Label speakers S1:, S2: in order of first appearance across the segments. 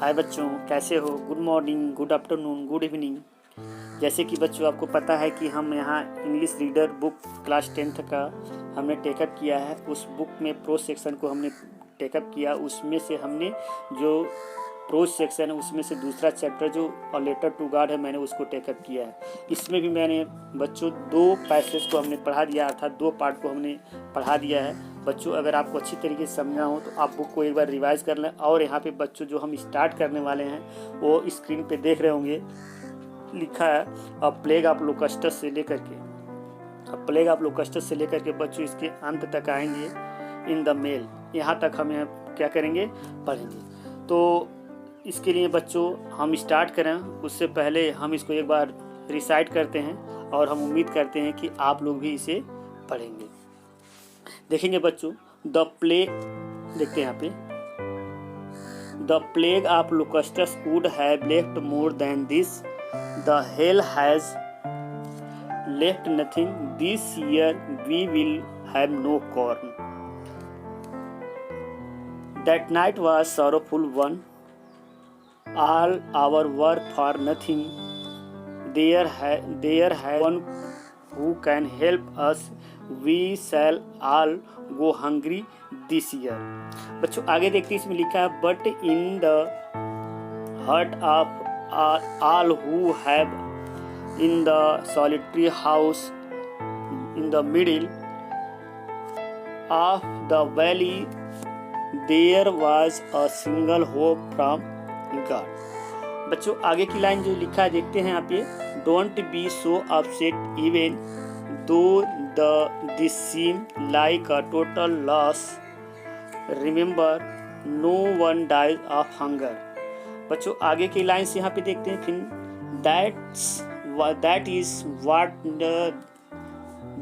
S1: हाय बच्चों, कैसे हो? Good morning, good afternoon, good evening. जैसे कि बच्चों आपको पता है कि हम यहाँ English reader book class 10th का हमने टेकअप किया है। उस बुक में प्रोज सेक्शन को हमने टेकअप किया। उसमें से हमने जो प्रोज सेक्शन है उसमें से दूसरा चैप्टर जो अ लेटर टू गॉड है, मैंने उसको टेकअप किया है। इसमें भी मैंने बच्चों 2 पैसेज को हमने पढ़ा दिया, अर्थात 2 पार्ट को हमने पढ़ा दिया है। बच्चों अगर आपको अच्छी तरीके से समझना हो तो आप बुक को एक बार रिवाइज कर लें। और यहाँ पे बच्चों जो हम स्टार्ट करने वाले हैं वो स्क्रीन पे देख रहे होंगे, लिखा है अ प्लेग ऑफ लोकस्टस से लेकर के प्लेग ऑफ लोकस्टस से लेकर के बच्चों इसके अंत तक आएंगे इन द मेल। यहाँ तक हम यहाँ क्या करेंगे, पढ़ेंगे। तो इसके लिए बच्चों हम स्टार्ट करें उससे पहले हम इसको एक बार रिसाइट करते हैं और हम उम्मीद करते हैं कि आप लोग भी इसे पढ़ेंगे। देखेंगे बच्चों, द प्लेग, देखते हैं यहाँ पे, the plague of locusts would have left more than this, the hail has left nothing, this year we will have no corn. That night was sorrowful one, all our work for nothing, there has one who can help us, we shall all go hungry this year। बच्चों आगे देखते हैं, इसमें लिखा है but in the heart of all who have in the solitary house in the middle of the valley there was a single hope from God। बच्चों आगे की लाइन जो लिखा है देखते हैं आप, ये don't be so upset even though this seem like a total loss, remember no one dies of hunger. बच्चों आगे की लाइन से यहाँ पे देखते हैं, फिर that is what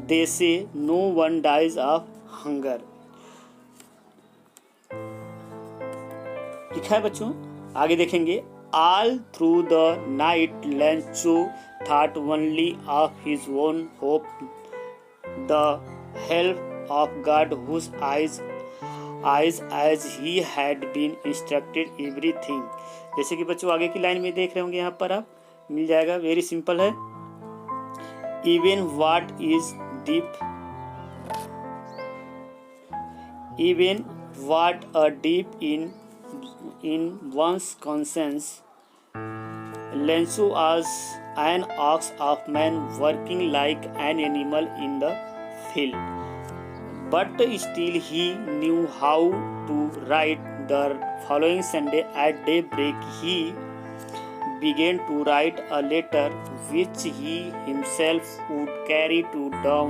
S1: they say no one dies of hunger. लिखा है बच्चों, आगे देखेंगे, all through the night Lencho thought only of his own hope, the help of God whose eyes as he had been instructed everything। जैसे कि बच्चों आगे की लाइन में देख रहे होंगे, यहाँ पर आप मिल जाएगा, वेरी सिंपल है, even what a deep in one's conscience, Lensu was an ox of man working like an animal in the field, but still he knew how to write. The following Sunday at daybreak he began to write a letter which he himself would carry to down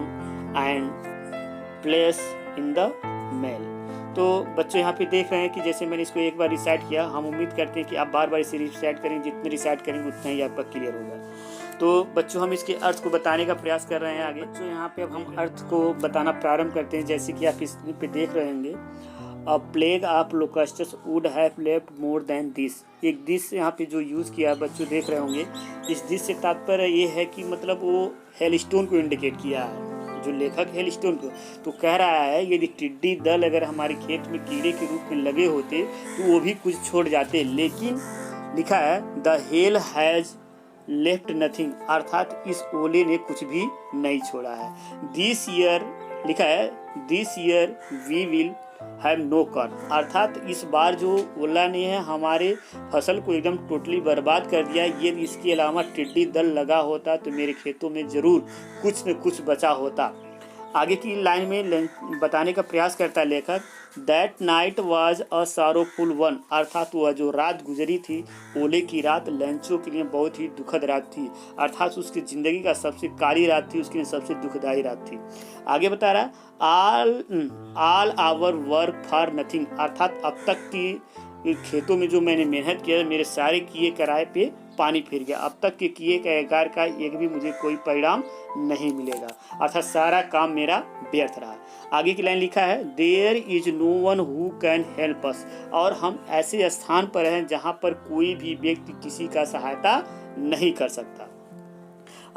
S1: and place in the mail। तो बच्चों यहाँ पे देख रहे हैं कि जैसे मैंने इसको एक बार रिसाइट किया, हम उम्मीद करते हैं कि आप बार बार इसे रिसाइट करेंगे, जितने रिसाइट करेंगे उतना ही आपका क्लियर होगा। तो बच्चों हम इसके अर्थ को बताने का प्रयास कर रहे हैं आगे। बच्चों यहाँ पे अब हम अर्थ को बताना प्रारंभ करते हैं। जैसे कि आप इस पे देख रहे होंगे, a plague of locusts would have left more than this. एक दिस यहाँ पे जो यूज़ किया बच्चों देख रहे होंगे, इस दिस से तात्पर्य ये है कि मतलब वो हेलस्टोन को इंडिकेट किया है, जो लेखक हेलस्टोन को। तो कह रहा है यदि टिड्डी दल अगर हमारे खेत में कीड़े के रूप में लगे होते तो वो भी कुछ छोड़ जाते, लेकिन लिखा है the hail has left nothing, अर्थात इस ओले ने कुछ भी नहीं छोड़ा है। दिस ईयर लिखा है, this year we will have no corn, अर्थात इस बार जो ओला ने है हमारे फसल को एकदम टोटली बर्बाद कर दिया। ये इसके अलावा टिड्डी दल लगा होता तो मेरे खेतों में जरूर कुछ न कुछ बचा होता। आगे की लाइन में बताने का प्रयास करता है लेखक, that night was a sorrowful one, अर्थात वह जो रात गुजरी थी, ओले की रात लेंचो के लिए बहुत ही दुखद रात थी, अर्थात उसकी ज़िंदगी का सबसे काली रात थी, उसके लिए सबसे दुखदायी रात थी। आगे बता रहा है, all our work for nothing, अर्थात अब तक की खेतों में जो मैंने मेहनत किया मेरे सारे किए कराए पे पानी फिर गया, अब तक के किए कार का एक भी मुझे कोई परिणाम नहीं मिलेगा, अर्थात सारा काम मेरा व्यर्थ रहा। आगे की लाइन लिखा है, there is no one who can help us, और हम ऐसे स्थान पर हैं जहाँ पर कोई भी व्यक्ति किसी का सहायता नहीं कर सकता।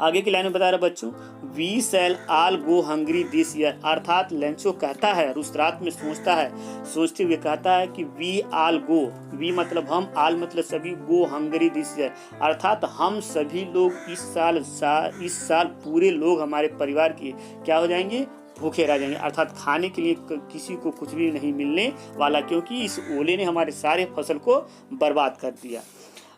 S1: आगे की लाइन में बता रहा बच्चों, we shall all go hungry this year, अर्थात लेंचो कहता है, उस रात में सोचता है, सोचते हुए कहता है कि वी ऑल गो, वी मतलब हम, ऑल मतलब सभी, गो हंग्री दिस ईयर, अर्थात हम सभी लोग इस साल पूरे लोग हमारे परिवार के क्या हो जाएंगे, भूखे रह जाएंगे, अर्थात खाने के लिए किसी को कुछ भी नहीं मिलने वाला, क्योंकि इस ओले ने हमारे सारे फसल को बर्बाद कर दिया।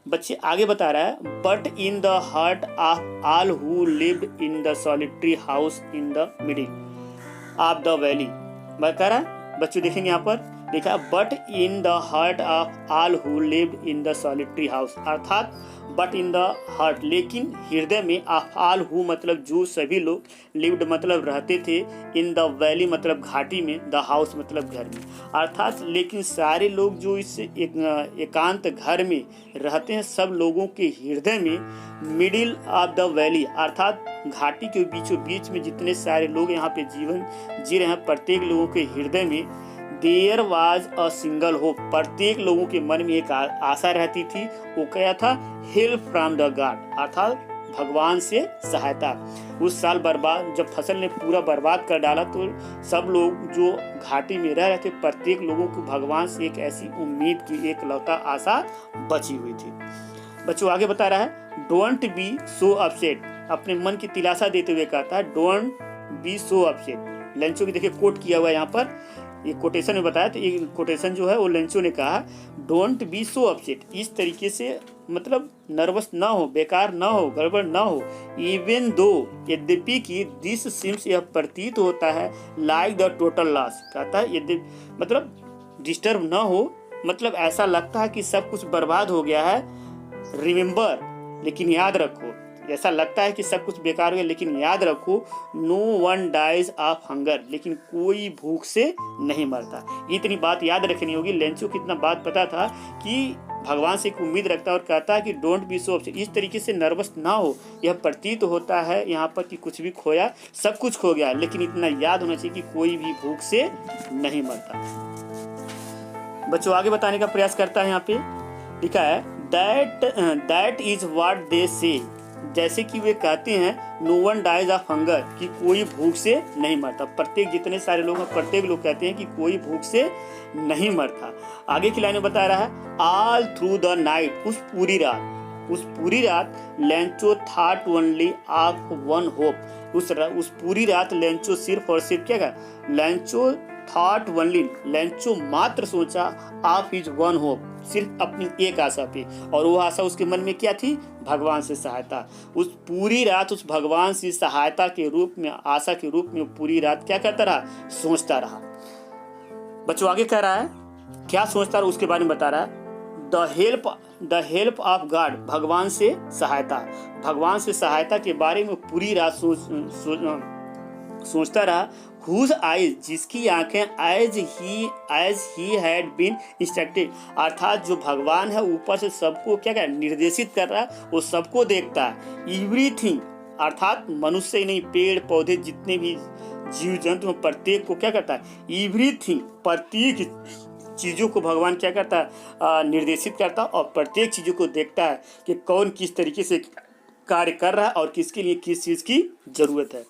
S1: बच्चे आगे बता रहा है, but in the heart of all who lived in the solitary house in the middle of the valley, बता रहा है बच्चों, देखेंगे यहाँ पर देखा, but in the heart of all who lived in the solitary house, अर्थात बट इन द हार्ट लेकिन हृदय में, ऑफ ऑल हु मतलब जो सभी लोग, लिव्ड मतलब रहते थे, इन द वैली मतलब घाटी में, द हाउस मतलब घर में, अर्थात लेकिन सारे लोग जो इस एकांत घर में रहते हैं, सब लोगों के हृदय में, मिडिल ऑफ द वैली अर्थात घाटी के बीचों बीच में जितने सारे लोग यहाँ पे जीवन जी रहे हैं, प्रत्येक लोगों के हृदय में there was a single hope, प्रत्येक लोगों के मन में एक आशा रहती थी, वो क्या था, हेल्प फ्रॉम द गॉड, अर्थात भगवान से सहायता। उस साल बर्बाद, जब फसल ने पूरा बर्बाद कर डाला, तो सब लोग जो घाटी में रह रहे थे, प्रत्येक लोगों को भगवान से एक ऐसी उम्मीद की एक लौता आशा बची हुई थी। बच्चों आगे बता रहा है, डोंट बी सो अपसेट, अपने मन की दिलासा देते हुए कहता है, don't be so upset. Lencho की देखिए कोट किया हुआ है यहाँ पर, ये कोटेशन में बताया, तो ये कोटेशन जो है वो लेंचो ने कहा, डोंट बी सो अपसेट, इस तरीके से मतलब नर्वस ना हो, बेकार ना हो, गड़बड़ ना हो, इवन दो, यद्यपि कि दिस सिम्स, यह प्रतीत होता है, लाइक द टोटल लॉस, कहता है यद्यपि मतलब डिस्टर्ब ना हो, मतलब ऐसा लगता है कि सब कुछ बर्बाद हो गया है, रिमेम्बर लेकिन याद रखो, ऐसा लगता है कि सब कुछ बेकार हो गया, लेकिन याद रखो, no one dies of hunger, लेकिन कोई भूख से नहीं मरता। इतनी बात याद रखनी होगी। लेंचो को इतना बात पता था कि भगवान से एक उम्मीद रखता है और कहता है कि डोंट बी सो अपसेट, इस तरीके से नर्वस ना हो, यह प्रतीत होता है यहाँ पर कि कुछ भी खोया, सब कुछ खो गया, लेकिन इतना याद होना चाहिए कि कोई भी भूख से नहीं मरता। बच्चों आगे बताने का प्रयास करता है, यहाँ पे लिखा है, दैट इज व्हाट दे से, जैसे कि वे कहते हैं, no one dies of hunger, कि कोई भूख से नहीं मरता, प्रत्येक जितने सारे लोग हैं, प्रत्येक लोग कहते हैं कि कोई भूख से नहीं मरता। आगे की लाइन में बता रहा है, ऑल थ्रू द नाइट, उस पूरी रात Lencho thought only of one hope, उस पूरी रात लेंचो सिर्फ और सिर्फ क्या था, लेंचो थॉट ओनली, लेंचो मात्र सोचा, ऑफ हिज वन होप, सिर्फ अपनी एक आशा पे, और वो आशा उसके मन में क्या थी, भगवान से सहायता। उस पूरी रात उस भगवान से सहायता के रूप में, आशा के रूप में पूरी रात क्या करता रहा, सोचता रहा। बच्चों आगे कह रहा है, क्या सोचता रहा उसके बारे में बता रहा है, द हेल्प ऑफ गॉड, भगवान से सहायता, भगवान से सहायता के बारे में पूरी रात सोचता रहा। Whose eyes, जिसकी आंखें, as he had been instructed, अर्थात जो भगवान है ऊपर से सबको क्या क्या निर्देशित कर रहा है, वो सबको देखता है। एवरीथिंग, अर्थात मनुष्य ही नहीं, पेड़ पौधे जितने भी जीव जंतु, प्रत्येक को क्या करता है, एवरीथिंग, प्रत्येक चीज़ों को भगवान क्या करता है, निर्देशित करता है, और प्रत्येक चीज़ों को देखता है कि कौन किस तरीके से कार्य कर रहा है और किसके लिए किस चीज की जरूरत है।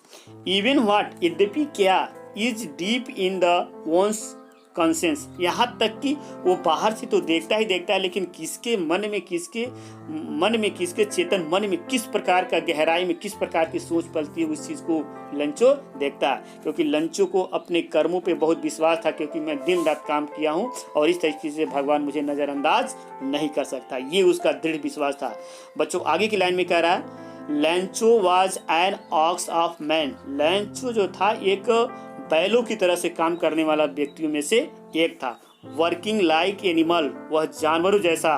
S1: इवन व्हाट, यद्यपि क्या, is deep in the ones conscience, यहाँ तक कि वो बाहर से तो देखता ही देखता है, लेकिन किसके मन में, किसके चेतन मन में किस प्रकार का गहराई में किस प्रकार की सोच पलती है, उस चीज को लंचो देखता है। क्योंकि लंचो को अपने कर्मों पे बहुत विश्वास था, क्योंकि मैं दिन रात काम किया हूँ और इस तरीके से भगवान मुझे नजरअंदाज नहीं कर सकता, ये उसका दृढ़ विश्वास था। बच्चों आगे की लाइन में कह रहा है, Lencho was an ox of man, Lencho जो था एक बैलों की तरह से काम करने वाला व्यक्तियों में से एक था। वर्किंग लाइक एनिमल, वह जानवरों जैसा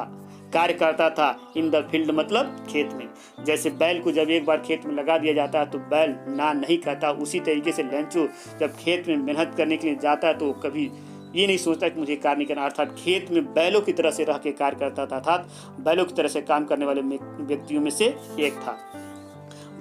S1: कार्य करता था। इन द फील्ड मतलब खेत में, जैसे बैल को जब एक बार खेत में लगा दिया जाता है तो बैल ना नहीं कहता, उसी तरीके से लेंचो जब खेत में मेहनत करने के लिए जाता है तो कभी ये नहीं सोचता कि मुझे कार्य नहीं करना, अर्थात खेत में बैलों की तरह से रह के कार्य करता था, अर्थात बैलों की तरह से काम करने वाले व्यक्तियों में से एक था।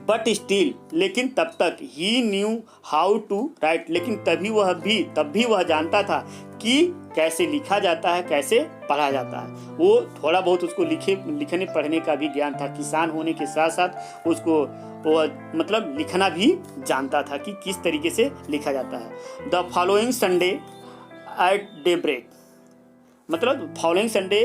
S1: बट स्टिल, लेकिन तब तक, ही न्यू हाउ टू राइट, लेकिन तब भी वह जानता था कि कैसे लिखा जाता है, कैसे पढ़ा जाता है। वो थोड़ा बहुत उसको लिखने पढ़ने का भी ज्ञान था। किसान होने के साथ साथ उसको वो मतलब लिखना भी जानता था कि किस तरीके से लिखा जाता है। The following Sunday at daybreak, मतलब following Sunday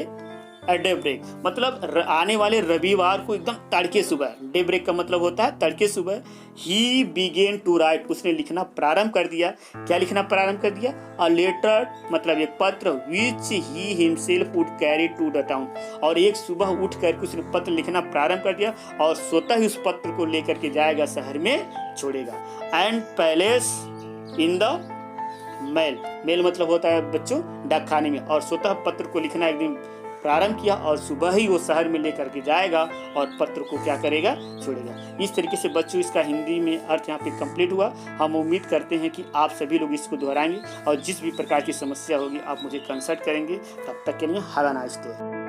S1: at daybreak मतलब आने वाले रविवार को एकदम तड़के सुबह, डे ब्रेक का मतलब होता है तड़के सुबह, ही बिगेन टू राइट, उसने लिखना प्रारंभ कर दिया। क्या लिखना प्रारंभ कर दिया? अ लेटर, मतलब एक पत्र, which he himself would carry to the town, और एक सुबह उठ करके उसने पत्र लिखना प्रारंभ कर दिया और स्वतः ही उस पत्र को लेकर के जाएगा, शहर में छोड़ेगा। And palace in the mail, mail मतलब होता है बच्चों डाकखाने में, और स्वतः पत्र को लिखना एक दिन प्रारंभ किया और सुबह ही वो शहर में लेकर के जाएगा और पत्र को क्या करेगा? छोड़ेगा। इस तरीके से बच्चों इसका हिंदी में अर्थ यहाँ पे कंप्लीट हुआ। हम उम्मीद करते हैं कि आप सभी लोग इसको दोहराएंगे और जिस भी प्रकार की समस्या होगी आप मुझे कंसल्ट करेंगे। तब तक के लिए हैव अ नाइस डे।